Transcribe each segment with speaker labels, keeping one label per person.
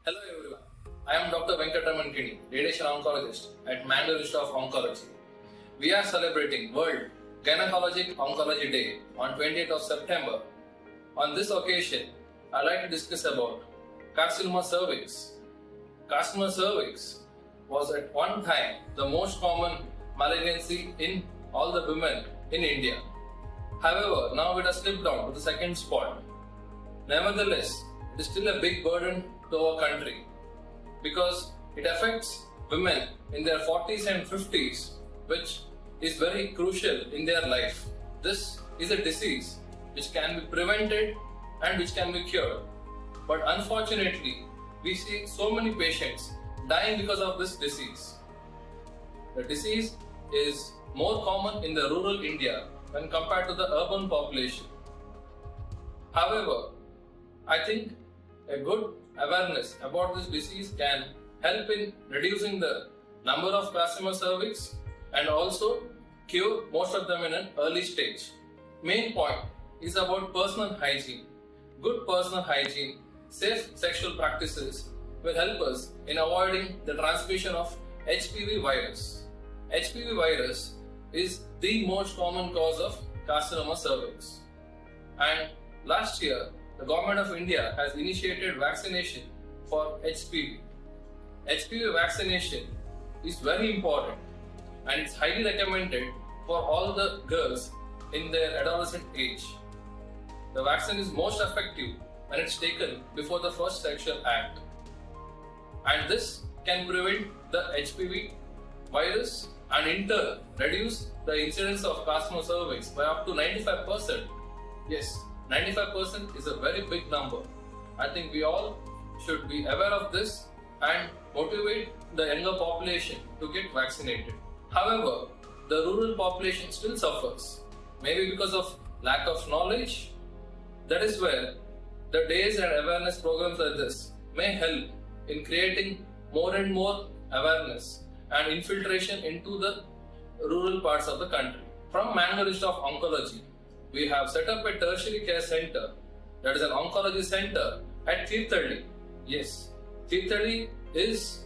Speaker 1: Hello everyone, I am Dr. Venkataraman Kini, radiation oncologist at Mangalore Institute of Oncology. We are celebrating World Gynecologic Oncology Day on 20th of September. On this occasion, I would like to discuss about carcinoma cervix. Carcinoma cervix was at one time the most common malignancy in all the women in India. However, now it has slipped down to the second spot. Nevertheless, it is still a big burden to our country because it affects women in their 40s and 50s, which is very crucial in their life. This is a disease which can be prevented and which can be cured. But unfortunately, we see so many patients dying because of this disease. The disease is more common in the rural India when compared to the urban population. However, I think a good awareness about this disease can help in reducing the number of carcinoma cervix and also cure most of them in an early stage. Main point is about personal hygiene. Good personal hygiene, safe sexual practices will help us in avoiding the transmission of HPV virus. HPV virus is the most common cause of carcinoma cervix. And last year, the Government of India has initiated vaccination for HPV. HPV vaccination is very important and it's highly recommended for all the girls in their adolescent age. The vaccine is most effective when it's taken before the first sexual act. And this can prevent the HPV virus and in turn reduce the incidence of carcinoma cervix by up to 95%. Yes, 95% is a very big number. I think we all should be aware of this and motivate the younger population to get vaccinated. However, the rural population still suffers, maybe because of lack of knowledge. That is where the days and awareness programs like this may help in creating more and more awareness and infiltration into the rural parts of the country. From Mangalore Institute of Oncology, we have set up a tertiary care center, that is an oncology center at Tirthali. Yes, Tirthali is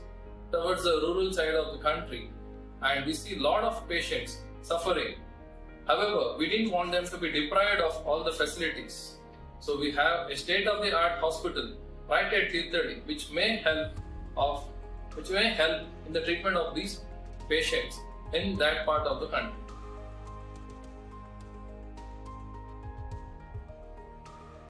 Speaker 1: towards the rural side of the country and we see a lot of patients suffering. However, we didn't want them to be deprived of all the facilities. So we have a state-of-the-art hospital right at Tirthali which may help in the treatment of these patients in that part of the country.